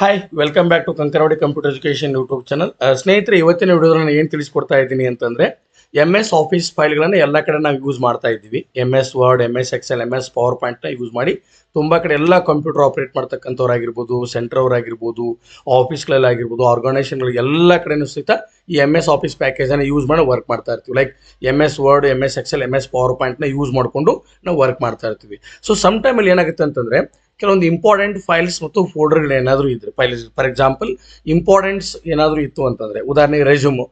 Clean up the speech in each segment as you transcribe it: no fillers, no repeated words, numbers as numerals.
Hi welcome back to Kankarawadi computer education YouTube channel. ಸ್ನೇಹಿತರೆ, ಇವತ್ತಿನ ವಿಡಿಯೋದಲ್ಲಿ ಏನು ತಿಳಿಸ್ಕೊಡ್ತಾ ಇದ್ದೀನಿ ಅಂತಂದರೆ ಎಮ್ ಎಸ್ ಆಫೀಸ್ ಫೈಲ್ಗಳನ್ನು ಎಲ್ಲ ಕಡೆ ನಾವು ಯೂಸ್ ಮಾಡ್ತಾ ಇದ್ದೀವಿ. M S word, M S Excel, M S power ಪಾಯಿಂಟ್ನ ಯೂಸ್ ಮಾಡಿ ತುಂಬ ಕಡೆ ಎಲ್ಲ ಕಂಪ್ಯೂಟರ್ ಆಪ್ರೇಟ್ ಮಾಡ್ತಕ್ಕಂಥವ್ರಾಗಿರ್ಬೋದು, ಸೆಂಟ್ರವರಾಗಿರ್ಬೋದು, ಆಫೀಸ್ಗಳಲ್ಲಾಗಿರ್ಬೋದು, ಆರ್ಗನೈಸೇಷನ್ಗಳು ಎಲ್ಲ ಕಡೆಯೂ ಸಹಿತ ಈ ಎಮ್ ಎಸ್ ಆಫೀಸ್ ಪ್ಯಾಕೇಜನ್ನು ಯೂಸ್ ಮಾಡಿ ವರ್ಕ್ ಮಾಡ್ತಾ ಇರ್ತೀವಿ. Like M S word, M S Excel, M S power ಪಾಯಿಂಟ್ನ ಯೂಸ್ ಮಾಡಿಕೊಂಡು ನಾವು ವರ್ಕ್ ಮಾಡ್ತಾ ಇರ್ತೀವಿ. ಸೊ ಸಮ್ ಟೈಮಲ್ಲಿ ಏನಾಗುತ್ತೆ ಅಂತಂದರೆ ಕೆಲವೊಂದು ಇಂಪಾರ್ಟೆಂಟ್ ಫೈಲ್ಸ್ ಮತ್ತು ಫೋಲ್ಡರ್ಗಳು ಏನಾದರೂ ಇದ್ರೆ ಫೈಲ್ಸ್, ಫಾರ್ ಎಕ್ಸಾಂಪಲ್ ಇಂಪಾರ್ಟೆಂಟ್ಸ್ ಏನಾದರೂ ಇತ್ತು ಅಂತಂದರೆ, ಉದಾಹರಣೆಗೆ ರೆಸ್ಯೂಮು.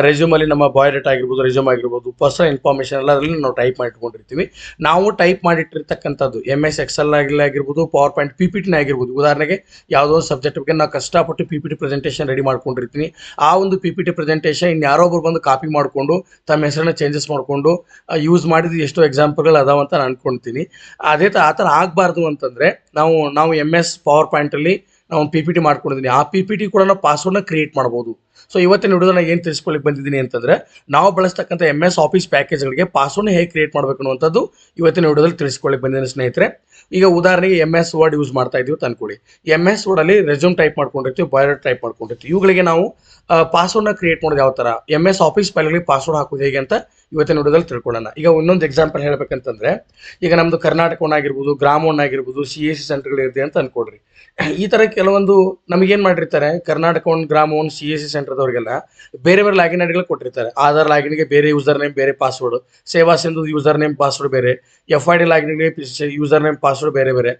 ರೆಸ್ಯೂಮಲ್ಲಿ ನಮ್ಮ ಬಯೋಡೇಟಾ ಆಗಿರ್ಬೋದು, ರೆಸ್ಯೂಮ್ ಆಗಿರ್ಬೋದು, ಪರ್ಸನಲ್ ಇನ್ಫಾರ್ಮೇಷನ್ ಎಲ್ಲ ಅದರಲ್ಲಿ ನಾವು ಟೈಪ್ ಮಾಡಿಟ್ಕೊಂಡಿರ್ತೀವಿ. ನಾವು ಟೈಪ್ ಮಾಡಿಟ್ಟಿರ್ತಕ್ಕಂಥದ್ದು ಎಮ್ ಎಸ್ ಎಕ್ಸೆಲ್ ಆಗಿರ್ಬೋದು, ಪವರ್ ಪಾಯಿಂಟ್ ಪಿ ಪಿ ಟಿನೇ ಆಗಿರ್ಬೋದು. ಉದಾಹರಣೆಗೆ ಯಾವುದೋ ಒಂದು ಸಬ್ಜೆಕ್ಟ್ ಬಗ್ಗೆ ನಾವು ಕಷ್ಟಪಟ್ಟು P P T presentation ready ಮಾಡ್ಕೊಂಡಿರ್ತೀನಿ. ಆ ಒಂದು ಪಿ ಪಿ ಟಿ ಪ್ರೆಸೆಂಟೇಷನ್ ಇನ್ಯಾರೊಬ್ಬರು ಬಂದು ಕಾಪಿ ಮಾಡಿಕೊಂಡು ತಮ್ಮ ಹೆಸರನ್ನ ಚೇಂಜಸ್ ಮಾಡಿಕೊಂಡು ಯೂಸ್ ಮಾಡಿದ ಎಷ್ಟೋ ಎಕ್ಸಾಂಪಲ್ಗಳು ಅದಾವ ಅಂತ ನಾನು ಅನ್ಕೊಳ್ತೀನಿ. ಆ ಥರ ಆಗಬಾರ್ದು ಅಂತಂದರೆ ನಾವು ಎಮ್ ಎಸ್ ಪವರ್ ಪಾಯಿಂಟಲ್ಲಿ ನಾವು ಒಂದು ಪಿ ಪಿ ಟಿ ಮಾಡ್ಕೊಂಡಿದ್ದೀನಿ. ಆ ಪಿ ಪಿ ಟಿ ಕೂಡ ನಾವು ಪಾಸ್ವರ್ಡ್ನ ಕ್ರಿಯೇಟ್ ಮಾಡ್ಬೋದು. ಸೊ ಇವತ್ತಿನ ವಿಡಿಯೋನ ಏನು ತಿಳಿಸ್ಕೊಳ್ಳಿಕ್ಕೆ ಬಂದಿದ್ದೀನಿ ಅಂತಂದರೆ, ನಾವು ಬಳಸ್ತಕ್ಕಂಥ ಎಮ್ ಎಸ್ ಆಫೀಸ್ ಪ್ಯಾಕೇಜ್ಗಳಿಗೆ ಪಾಸ್ವರ್ಡ್ನ ಹೇಗೆ ಕ್ರಿಯೇಟ್ ಮಾಡಬೇಕು ಅನ್ನುವಂಥದ್ದು ಇವತ್ತಿನ ವಿಡಿಯೋದಲ್ಲಿ ತಿಳಿಸ್ಕೊಳ್ಳಿಕ್ಕೆ ಬಂದಿದ್ದೀನಿ ಸ್ನೇಹಿತರೆ. ಈಗ ಉದಾಹರಣೆಗೆ ಎಮ್ ಎಸ್ ವರ್ಡ್ ಯೂಸ್ ಮಾಡ್ತಾ ಇದ್ದೀವಿ ಅಂತ ಅನ್ಕೊಳ್ಳಿ. ಎಮ್ ಎಸ್ ವರ್ಡಲ್ಲಿ ರೆಸ್ಯೂಮ್ ಟೈಪ್ ಮಾಡ್ಕೊಂಡಿರ್ತೀವಿ, ಬಯೋಡೇಟಾ ಟೈಪ್ ಮಾಡ್ಕೊಂಡಿರ್ತೀವಿ. ಇವುಗಳಿಗೆ ನಾವು ಪಾಸ್ವರ್ಡ್ನ ಕ್ರಿಯೇಟ್ ಮಾಡೋದು ಯಾವ ಥರ, ಎಮ್ ಎಸ್ ಆಫೀಸ್ ಫೈಲ್ಗಳಿಗೆ ಪಾಸ್ವರ್ಡ್ ಹಾಕೋದು ಹೇಗೆ ಅಂತ ಇವತ್ತಿನ ವಿಡಿಯೋದಲ್ಲಿ ತಿಳ್ಕೊಳ್ಳೋಣ. ಈಗ ಇನ್ನೊಂದು ಎಕ್ಸಾಂಪಲ್ ಹೇಳಬೇಕಂತಂದರೆ, ಈಗ ನಮ್ಮದು ಕರ್ನಾಟಕ ಆಗಿರ್ಬೋದು, ಗ್ರಾಮ ಆಗಿರ್ಬೋದು, ಸಿ ಎಸ್ ಸಿ ಸೆಂಟರ್ಗಳಿದೆ ಅಂತ ಅನ್ಕೊಡ್ರಿ. ಈ ಥರ ಕೆಲವೊಂದು ನಮಗೇನು ಮಾಡಿರ್ತಾರೆ, ಕರ್ನಾಟಕ ಗ್ರಾಮ ಸಿ ಎಸ್ ಸಿ ಸೆಂಟರ್ದವರಿಗೆಲ್ಲ ಬೇರೆ ಬೇರೆ ಲಾಗಿನ್ ಐಡಿಗಳು ಕೊಟ್ಟಿರ್ತಾರೆ. ಆಧಾರ್ ಲಾಗಿನ್ಗೆ ಬೇರೆ ಯೂಸರ್ ನೇಮ್, ಬೇರೆ password, Seva Sindhu user name password ಬೇರೆ, ಎಫ್ ಐ ಡಿ ಲಾಗಿನ್ಗೆ ಯೂಸರ್ ನೇಮ್ ಪಾಸ್ವರ್ಡ್ ಬೇರೆ ಬೇರೆ,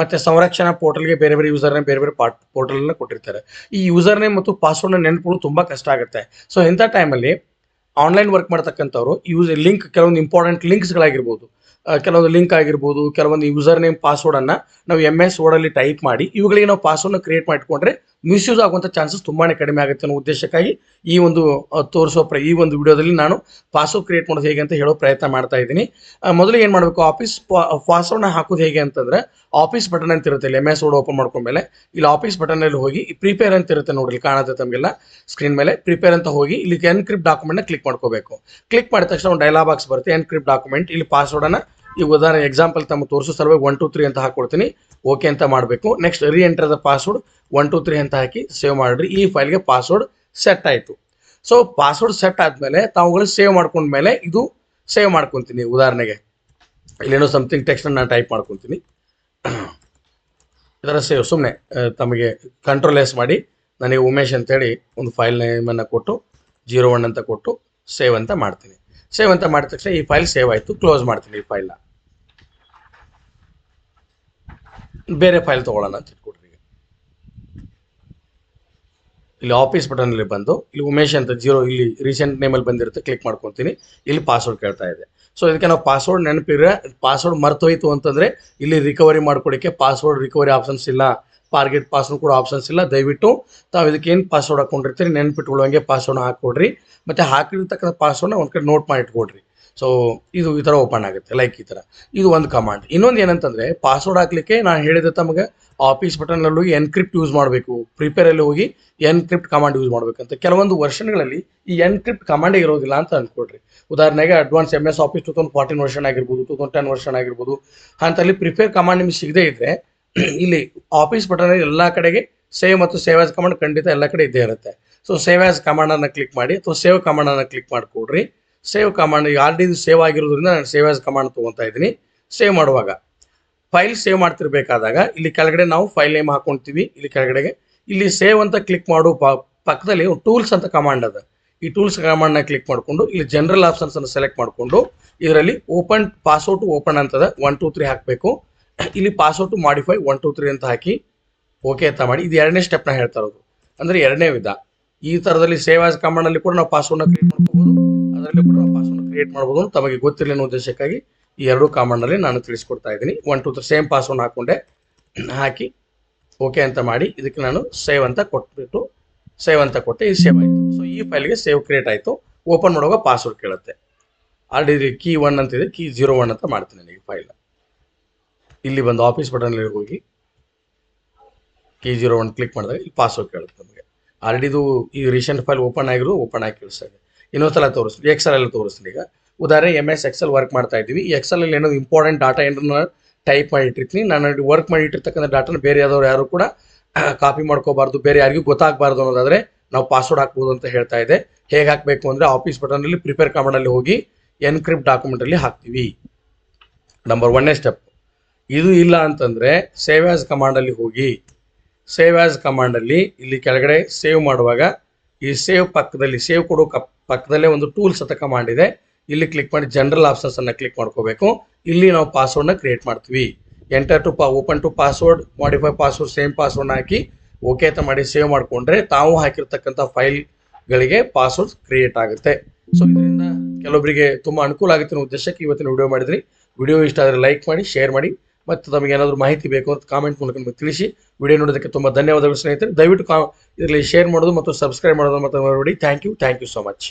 ಮತ್ತು ಸಂರಕ್ಷಣಾ ಪೋರ್ಟಲ್ಗೆ ಬೇರೆ ಬೇರೆ ಯೂಸರ್ ನೇಮ್, ಬೇರೆ ಬೇರೆ ಪೋರ್ಟಲ್ನ ಕೊಟ್ಟಿರ್ತಾರೆ. ಈ ಯೂಸರ್ ನೇಮ್ ಮತ್ತು ಪಾಸ್ವರ್ಡ್ನ ನೆನಪುಗಳು ತುಂಬ ಕಷ್ಟ ಆಗುತ್ತೆ. ಸೊ ಇಂಥ ಟೈಮಲ್ಲಿ ಆನ್ಲೈನ್ ವರ್ಕ್ ಮಾಡ್ತಕ್ಕಂಥವ್ರು ಕೆಲವೊಂದು ಇಂಪಾರ್ಟೆಂಟ್ ಲಿಂಕ್ಸ್ಗಳಾಗಿರ್ಬೋದು, ಕೆಲವೊಂದು ಲಿಂಕ್ ಆಗಿರ್ಬೋದು, ಕೆಲವೊಂದು ಯೂಸರ್ ನೇಮ್ ಪಾಸ್ವರ್ಡನ್ನು ನಾವು ಎಮ್ ಎಸ್ ವರ್ಡಲ್ಲಿ ಟೈಪ್ ಮಾಡಿ ಇವುಗಳಿಗೆ ನಾವು ಪಾಸ್ವರ್ಡ್ನ ಕ್ರಿಯೇಟ್ ಮಾಡಿಟ್ಕೊಂಡ್ರೆ ಮಿಸ್ಯೂಸ್ ಆಗುವಂಥ ಚಾನ್ಸಸ್ ತುಂಬಾ ಕಡಿಮೆ ಆಗುತ್ತೆ ಅನ್ನೋ ಉದ್ದೇಶಕ್ಕಾಗಿ ಈ ಒಂದು ಈ ಒಂದು ವಿಡಿಯೋದಲ್ಲಿ ನಾನು ಪಾಸ್ವರ್ಡ್ ಕ್ರಿಯೇಟ್ ಮಾಡೋದು ಹೇಗೆ ಅಂತ ಹೇಳೋ ಪ್ರಯತ್ನ ಮಾಡ್ತಾ ಇದ್ದೀನಿ. ಮೊದಲಿಗೆ ಏನು ಮಾಡಬೇಕು, ಪಾಸ್ವರ್ಡ್ನ ಹಾಕೋದು ಹೇಗೆ ಅಂತಂದರೆ, ಆಫೀಸ್ ಬಟನ್ ಅಂತ ಇರುತ್ತೆ ಇಲ್ಲಿ ಎಮ್ ಎಸ್ ವರ್ಡ್ ಓಪನ್ ಮಾಡ್ಕೊಂಡ್ಮೇಲೆ ಇಲ್ಲಿ ಆಫೀಸ್ ಬಟನಲ್ಲಿ ಹೋಗಿ ಪ್ರಿಪೇರ್ ಅಂತ ಇರುತ್ತೆ ನೋಡ್ರಿ, ಕಾಣುತ್ತೆ ತಮಗೆಲ್ಲ ಸ್ಕ್ರೀನ್ ಮೇಲೆ. ಪ್ರಿಪೇರ್ ಅಂತ ಹೋಗಿ ಇಲ್ಲಿ ಎನ್ಕ್ರಿಪ್ಟ್ ಡಾಕ್ಯುಮೆಂಟ್ನ ಕ್ಲಿಕ್ ಮಾಡ್ಕೋಬೇಕು. ಕ್ಲಿಕ್ ಮಾಡಿದ ತಕ್ಷಣ ಒಂದು ಡೈಲಾಗ್ ಬಾಕ್ಸ್ ಬರುತ್ತೆ, ಎನ್ಕ್ರಿಪ್ಟ್ ಡಾಕ್ಯುಮೆಂಟ್. ಇಲ್ಲಿ ಪಾಸ್ವರ್ಡನ್ನು ಈ ಉದಾಹರಣೆ ಎಕ್ಸಾಂಪಲ್ ತಮ್ಮ ತೋರಿಸೋ ಸಲುವಾಗಿ 1 2 3 ಅಂತ ಹಾಕೊಡ್ತೀನಿ. ಓಕೆ ಅಂತ ಮಾಡಬೇಕು. ನೆಕ್ಸ್ಟ್ ಎಂಟರ್ ದ ಪಾಸ್ವರ್ಡ್ 1 2 3 ಅಂತ ಹಾಕಿ ಸೇವ್ ಮಾಡಿರಿ. ಈ ಫೈಲ್ಗೆ ಪಾಸ್ವರ್ಡ್ ಸೆಟ್ ಆಯಿತು. ಸೊ ಪಾಸ್ವರ್ಡ್ ಸೆಟ್ ಆದಮೇಲೆ ತಾವುಗಳು ಸೇವ್ ಮಾಡ್ಕೊಂಡ್ಮೇಲೆ ಇದು ಸೇವ್ ಮಾಡ್ಕೊತೀನಿ. ಉದಾಹರಣೆಗೆ ಇಲ್ಲೇನೋ ಸಮಥಿಂಗ್ ಟೆಕ್ಸ್ಟನ್ನು ನಾನು ಟೈಪ್ ಮಾಡ್ಕೊತೀನಿ. ಇದರ ಸೇವ್ ಸುಮ್ಮನೆ ತಮಗೆ ಕಂಟ್ರೋಲ್ ಎಸ್ ಮಾಡಿ ನನಗೆ ಉಮೇಶ್ ಅಂತೇಳಿ ಒಂದು ಫೈಲ್ ನೇಮನ್ನು ಕೊಟ್ಟು 01 ಅಂತ ಕೊಟ್ಟು ಸೇವ್ ಅಂತ ಮಾಡ್ತೀನಿ. ಸೇವ್ ಅಂತ ಮಾಡಿದ ತಕ್ಷಣ ಈ ಫೈಲ್ ಸೇವ್ ಆಯಿತು. ಕ್ಲೋಸ್ ಮಾಡ್ತೀನಿ ಈ ಫೈಲ್ನ. ಬೇರೆ ಫೈಲ್ ತೊಗೊಳ್ಳೋಣ ಅಂತ ಇಟ್ಕೊಡ್ರಿ. ಇಲ್ಲಿ ಆಫೀಸ್ ಬಟನಲ್ಲಿ ಬಂದು ಇಲ್ಲಿ ಉಮೇಶ್ ಅಂತ ಇಲ್ಲಿ ರೀಸೆಂಟ್ ನೇಮಲ್ಲಿ ಬಂದಿರುತ್ತೆ, ಕ್ಲಿಕ್ ಮಾಡ್ಕೊತೀನಿ. ಇಲ್ಲಿ ಪಾಸ್ವರ್ಡ್ ಕೇಳ್ತಾ ಇದೆ. ಸೊ ಇದಕ್ಕೆ ನಾವು ಪಾಸ್ವರ್ಡ್ ನೆನಪಿದ್ರೆ, ಪಾಸ್ವರ್ಡ್ ಮರ್ತೋಯ್ತು ಅಂತಂದರೆ ಇಲ್ಲಿ ರಿಕವರಿ ಮಾಡ್ಕೊಡೋಕ್ಕೆ ಪಾಸ್ವರ್ಡ್ ರಿಕವರಿ ಆಪ್ಷನ್ಸ್ ಇಲ್ಲ, ಫಾರ್ಗೆಟ್ ಪಾಸ್ವರ್ಡ್ ಕೂಡ ಆಪ್ಷನ್ಸ್ ಇಲ್ಲ. ದಯವಿಟ್ಟು ತಾವು ಇದಕ್ಕೇನು ಪಾಸ್ವರ್ಡ್ ಹಾಕೊಂಡಿರ್ತೀರಿ ನೆನ್ಪಿಟ್ಕೊಳ್ಳೋಂಗೆ ಪಾಸ್ವರ್ಡ್ನ ಹಾಕ್ಕೊಡ್ರಿ. ಮತ್ತು ಹಾಕಿರ್ತಕ್ಕಂಥ ಪಾಸ್ವರ್ಡ್ನ ಒಂದು ಕಡೆ ನೋಟ್ ಮಾಡಿ ಇಟ್ಕೊಡ್ರಿ. ಸೊ ಇದು ಈ ಥರ ಓಪನ್ ಆಗುತ್ತೆ, ಲೈಕ್ ಈ ಥರ. ಇದು ಒಂದು ಕಮಾಂಡ್. ಇನ್ನೊಂದು ಏನಂತಂದರೆ, ಪಾಸ್ವರ್ಡ್ ಹಾಕಲಿಕ್ಕೆ ನಾನು ಹೇಳಿದೆ ತಮಗೆ ಆಫೀಸ್ ಬಟನ್ನಲ್ಲಿ ಹೋಗಿ ಎನ್ಕ್ರಿಪ್ಟ್ ಯೂಸ್ ಮಾಡಬೇಕು, ಪ್ರಿಪೇರಲ್ಲಿ ಹೋಗಿ ಎನ್ಕ್ರಿಪ್ಟ್ ಕಮಾಂಡ್ ಯೂಸ್ ಮಾಡಬೇಕಂತ. ಕೆಲವೊಂದು ವರ್ಷನ್ಗಳಲ್ಲಿ ಈ ಎನ್ಕ್ರಿಪ್ಟ್ ಕಮಾಂಡೇ ಇರೋದಿಲ್ಲ ಅಂತ ಅಂದ್ಕೊಡ್ರಿ. ಉದಾಹರಣೆಗೆ advance M S office 2014 version ಆಗಿರ್ಬೋದು, 2010 ವರ್ಷನ್ ಆಗಿರ್ಬೋದು, ಅಂತಲ್ಲಿ ಪ್ರಿಪೇರ್ ಕಮಾಂಡ್ ನಿಮಗೆ ಸಿಗದೇ ಇದ್ದರೆ ಇಲ್ಲಿ ಆಫೀಸ್ ಬಟನಲ್ಲಿ ಎಲ್ಲ ಕಡೆಗೆ ಸೇವ್ ಮತ್ತು ಸೇವ್ ಆಸ್ ಕಮಾಂಡ್ ಖಂಡಿತ ಎಲ್ಲ ಕಡೆ ಇದ್ದೇ ಇರುತ್ತೆ. ಸೊ ಸೇವ್ ಆಸ್ ಕಮಾಂಡನ್ನು ಕ್ಲಿಕ್ ಮಾಡಿ ಅಥವಾ ಸೇವ್ ಕಮಾಂಡನ್ನು ಕ್ಲಿಕ್ ಮಾಡಿಕೊಡ್ರಿ. ಸೇವ್ ಕಮಾಂಡ್ ಈಗ ಆಲ್ರೆಡಿ ಸೇವ್ ಆಗಿರೋದ್ರಿಂದ ನಾನು ಸೇವ್ ಆಸ್ ಕಮಾಂಡ್ ತೊಗೊತಾ ಇದ್ದೀನಿ. ಸೇವ್ ಮಾಡುವಾಗ ಫೈಲ್ ಸೇವ್ ಮಾಡ್ತಿರ್ಬೇಕಾದಾಗ ಇಲ್ಲಿ ಕೆಳಗಡೆ ನಾವು ಫೈಲ್ ನೇಮ್ ಹಾಕೊಳ್ತೀವಿ. ಇಲ್ಲಿ ಕೆಳಗಡೆಗೆ ಇಲ್ಲಿ ಸೇವ್ ಅಂತ ಕ್ಲಿಕ್ ಮಾಡೋ ಪಕ್ಕದಲ್ಲಿ ಟೂಲ್ಸ್ ಅಂತ ಕಮಾಂಡ್ ಅದ. ಈ ಟೂಲ್ಸ್ ಕಮಾಂಡ್ನ ಕ್ಲಿಕ್ ಮಾಡಿಕೊಂಡು ಇಲ್ಲಿ ಜನರಲ್ ಆಪ್ಷನ್ಸನ್ನು ಸೆಲೆಕ್ಟ್ ಮಾಡಿಕೊಂಡು ಇದರಲ್ಲಿ ಓಪನ್ ಪಾಸ್ವರ್ಡ್ ಓಪನ್ ಅಂತದ 1 2 3 ಹಾಕಬೇಕು. ಇಲ್ಲಿ ಪಾಸ್ವರ್ಡ್ ಟು ಮಾಡಿಫೈ 1 2 3 ಅಂತ ಹಾಕಿ ಓಕೆ ಅಂತ ಮಾಡಿ. ಇದು ಎರಡನೇ ಸ್ಟೆಪ್ನ ಹೇಳ್ತಾ ಇರೋದು, ಅಂದರೆ ಎರಡನೇ ವಿಧ. ಈ ಥರದಲ್ಲಿ ಸೇವ್ ಆಸ್ ಕಮಾಂಡಲ್ಲಿ ಕೂಡ ನಾವು ಪಾಸ್ವರ್ಡ್ನ ಕ್ರಿಯೇಟ್ ಮಾಡ್ಕೋಬೋದು, ಅದರಲ್ಲಿ ಕೂಡ ನಾವು ಪಾಸ್ವರ್ಡ್ನ ಕ್ರಿಯೇಟ್ ಮಾಡ್ಬೋದು. ತಮಗೆ ಗೊತ್ತಿರಲಿ ಅನ್ನೋ ಉದ್ದೇಶಕ್ಕಾಗಿ ಈ ಎರಡೂ ಕಮಾಂಡಲ್ಲಿ ನಾನು ತಿಳಿಸ್ಕೊಡ್ತಾ ಇದ್ದೀನಿ. 1 2 3 ಸೇಮ್ ಪಾಸ್ವರ್ಡ್ ಹಾಕ್ಕೊಂಡೆ, ಹಾಕಿ ಓಕೆ ಅಂತ ಮಾಡಿ ಇದಕ್ಕೆ ನಾನು ಸೇವ್ ಅಂತ ಕೊಟ್ಬಿಟ್ಟು ಸೇವ್ ಅಂತ ಕೊಟ್ಟೆ. ಇದು ಸೇವ್ ಆಯಿತು. ಸೊ ಈ ಫೈಲ್ಗೆ ಸೇವ್ ಕ್ರಿಯೇಟ್ ಆಯಿತು. ಓಪನ್ ಮಾಡುವಾಗ ಪಾಸ್ವರ್ಡ್ ಕೇಳುತ್ತೆ. ಆಲ್ರೆಡಿ ಕೀ 1 ಅಂತಿದೆ, ಕೀ 01 ಅಂತ ಮಾಡ್ತೀನಿ ನನಗೆ ಫೈಲ್. ಇಲ್ಲಿ ಬಂದು ಆಫೀಸ್ ಬಟನಲ್ಲಿ ಹೋಗಿ ಕೀ 01 ಕ್ಲಿಕ್ ಮಾಡಿದಾಗ ಇಲ್ಲಿ ಪಾಸ್ವರ್ಡ್ ಕೇಳುತ್ತೆ ನಮಗೆ. ಆಲ್ರೆಡಿ ಇದು ಈ ರೀಸೆಂಟ್ ಫೈಲ್ ಓಪನ್ ಆಗಿರೋ ಓಪನ್ ಆಗಿ ಕೇಳಿಸ್ತಾ ಇದೆ. ಇನ್ನೊಂದ್ಸಲ ತೋರಿಸ್ತೀನಿ, ಎಕ್ಸೆಲ್ ತೋರಿಸ್ತೀನಿ. ಈಗ ಉದಾಹರಣೆ ಎಮ್ ಎಸ್ ಎಕ್ಸೆಲ್ ವರ್ಕ್ ಮಾಡ್ತಾ ಇದ್ದೀವಿ. ಈ ಎಕ್ಸೆಲಲ್ಲಿ ಏನೋ ಇಂಪಾರ್ಟೆಂಟ್ ಡಾಟಾ ಏನನ್ನ ಟೈಪ್ ಮಾಡಿಟ್ಟಿರ್ತೀನಿ. ನಾನು ವರ್ಕ್ ಮಾಡಿಟ್ಟಿರ್ತಕ್ಕಂಥ ಡಾಟಾನ ಬೇರೆ ಯಾರು ಕೂಡ ಕಾಪಿ ಮಾಡ್ಕೋಬಾರ್ದು, ಬೇರೆ ಯಾರಿಗೂ ಗೊತ್ತಾಗಬಾರ್ದು ಅನ್ನೋದಾದರೆ ನಾವು ಪಾಸ್ವರ್ಡ್ ಹಾಕ್ಬೋದು ಅಂತ ಹೇಳ್ತಾ ಇದೆ. ಹೇಗೆ ಹಾಕಬೇಕು ಅಂದರೆ ಆಫೀಸ್ ಬಟನಲ್ಲಿ ಪ್ರಿಪೇರ್ ಕಮಾಂಡಲ್ಲಿ ಹೋಗಿ ಎನ್ಕ್ರಿಪ್ಟ್ ಡಾಕ್ಯುಮೆಂಟಲ್ಲಿ ಹಾಕ್ತೀವಿ. ನಂಬರ್ 1ನೇ ಸ್ಟೆಪ್. ಇದು ಇಲ್ಲ ಅಂತಂದರೆ ಸೇವ್ ಆ್ಯಸ್ ಕಮಾಂಡಲ್ಲಿ ಹೋಗಿ, ಸೇವ್ ಆ್ಯಸ್ ಕಮಾಂಡಲ್ಲಿ ಇಲ್ಲಿ ಕೆಳಗಡೆ ಸೇವ್ ಮಾಡುವಾಗ ಈ ಸೇವ್ ಪಕ್ಕದಲ್ಲಿ, ಸೇವ್ ಕೊಡೋ ಪಕ್ಕದಲ್ಲೇ ಒಂದು ಟೂಲ್ಸ್ ಅಂತ ಕಮಾಂಡ್ ಇದೆ. ಇಲ್ಲಿ ಕ್ಲಿಕ್ ಮಾಡಿ ಜನರಲ್ ಆಪ್ಷನ್ಸನ್ನು ಕ್ಲಿಕ್ ಮಾಡ್ಕೋಬೇಕು. ಇಲ್ಲಿ ನಾವು ಪಾಸ್ವರ್ಡ್ನ ಕ್ರಿಯೇಟ್ ಮಾಡ್ತೀವಿ. Enter to open to password, modify password, same ಪಾಸ್ವರ್ಡ್ನ ಹಾಕಿ ಓಕೆ ಅಂತ ಮಾಡಿ ಸೇವ್ ಮಾಡಿಕೊಂಡ್ರೆ ತಾವು ಹಾಕಿರ್ತಕ್ಕಂಥ ಫೈಲ್ಗಳಿಗೆ ಪಾಸ್ವರ್ಡ್ ಕ್ರಿಯೇಟ್ ಆಗುತ್ತೆ. ಸೊ ಇದರಿಂದ ಕೆಲವೊಬ್ಬರಿಗೆ ತುಂಬ ಅನುಕೂಲ ಆಗುತ್ತೆ ಅನ್ನೋ ಉದ್ದೇಶಕ್ಕೆ ಇವತ್ತಿನ ವಿಡಿಯೋ ಮಾಡಿದ್ರಿ. ವಿಡಿಯೋ ಇಷ್ಟ ಆದರೆ ಲೈಕ್ ಮಾಡಿ, ಶೇರ್ ಮಾಡಿ, ಮತ್ತು ತಮಗೆ ಏನಾದರೂ ಮಾಹಿತಿ ಬೇಕು ಅಂತ ಕಾಮೆಂಟ್ ಮೂಲಕ ನಮಗೆ ತಿಳಿಸಿ. ವಿಡಿಯೋ ನೋಡೋದಕ್ಕೆ ತುಂಬ ಧನ್ಯವಾದಗಳು ಸ್ನೇಹಿತರೆ. ದಯವಿಟ್ಟು ಇದರಲ್ಲಿ ಶೇರ್ ಮಾಡೋದು ಮತ್ತು ಸಬ್ಸ್ಕ್ರೈಬ್ ಮಾಡೋದು ಮತ್ತು ನೋಡಿ. Thank you so much.